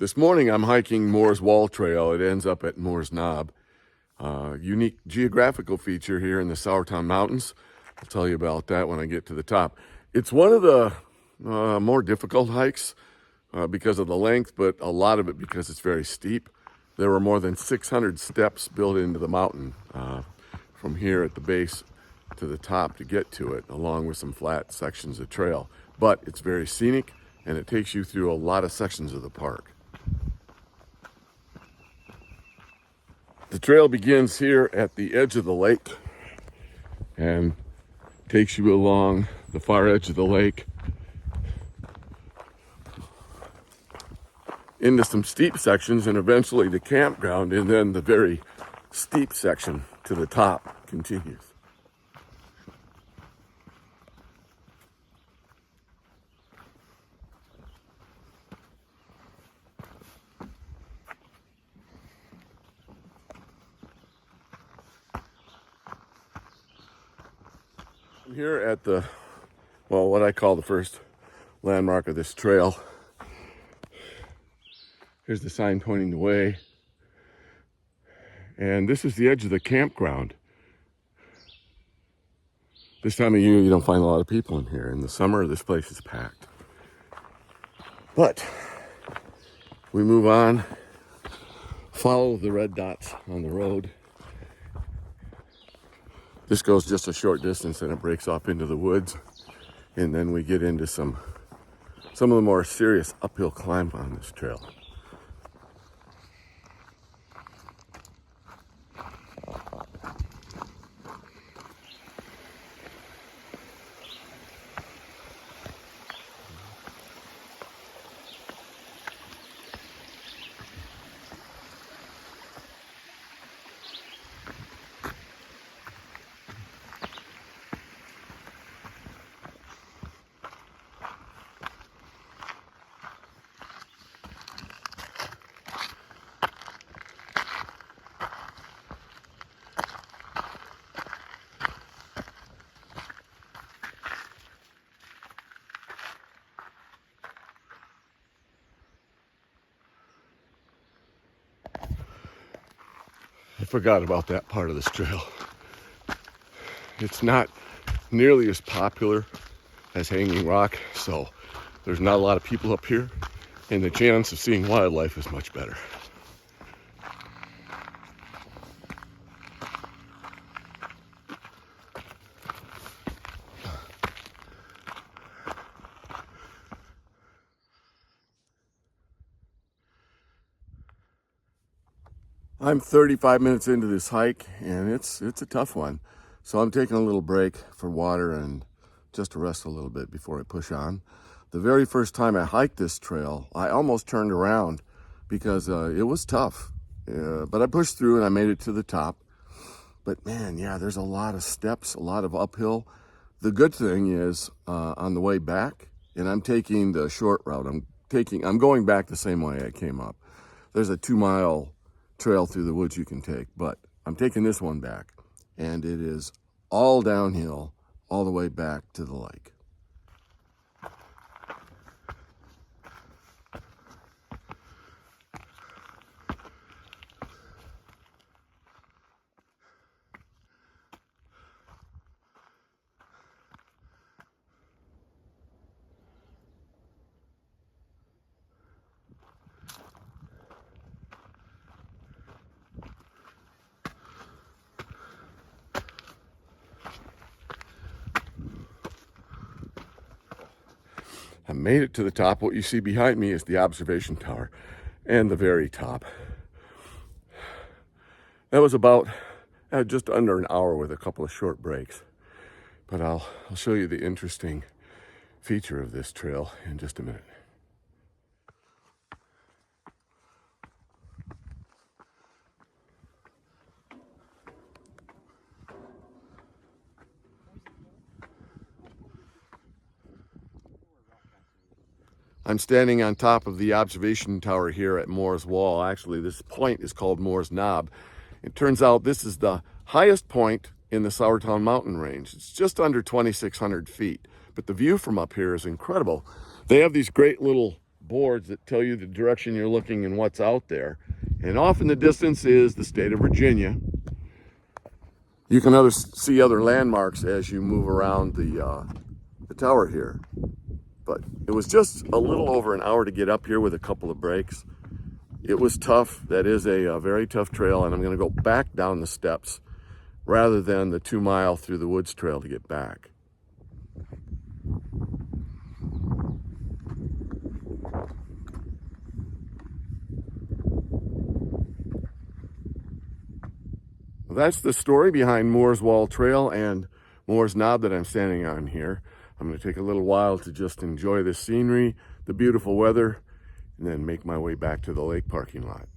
This morning I'm hiking Moore's Wall Trail. It ends up at Moore's Knob. Unique geographical feature here in the Sourtown Mountains. I'll tell you about that when I get to the top. It's one of the more difficult hikes because of the length, but a lot of it because it's very steep. There were more than 600 steps built into the mountain from here at the base to the top to get to it, along with some flat sections of trail. But it's very scenic, and it takes you through a lot of sections of the park. The trail begins here at the edge of the lake and takes you along the far edge of the lake into some steep sections and eventually the campground, and then the very steep section to the top continues. I'm here at the, well, what I call the first landmark of this trail. Here's the sign pointing the way. And this is the edge of the campground. This time of year, you don't find a lot of people in here. In the summer, this place is packed. But we move on, follow the red dots on the road. This goes just a short distance and it breaks off into the woods. And then we get into some of the more serious uphill climb on this trail. I forgot about that part of this trail. It's not nearly as popular as Hanging Rock, so there's not a lot of people up here, and the chance of seeing wildlife is much better. I'm 35 minutes into this hike, and it's a tough one. So I'm taking a little break for water and just to rest a little bit before I push on. The very first time I hiked this trail, I almost turned around because it was tough. But I pushed through and I made it to the top. But man, yeah, there's a lot of steps, a lot of uphill. The good thing is on the way back, and I'm taking the short route. I'm going back the same way I came up. There's a 2-mile trail through the woods you can take, but I'm taking this one back, and it is all downhill all the way back to the lake. I made it to the top. What you see behind me is the observation tower and the very top. That was about just under an hour with a couple of short breaks. But I'll show you the interesting feature of this trail in just a minute. I'm standing on top of the observation tower here at Moore's Wall. Actually, this point is called Moore's Knob. It turns out this is the highest point in the Sourtown mountain range. It's just under 2,600 feet, but the view from up here is incredible. They have these great little boards that tell you the direction you're looking and what's out there. And off in the distance is the state of Virginia. You can see other landmarks as you move around the tower here. But it was just a little over an hour to get up here with a couple of breaks. It was tough. That is a very tough trail, and I'm going to go back down the steps rather than the 2 mile through the woods trail to get back. Well, that's the story behind Moore's Wall Trail and Moore's Knob that I'm standing on here. I'm going to take a little while to just enjoy the scenery, the beautiful weather, and then make my way back to the lake parking lot.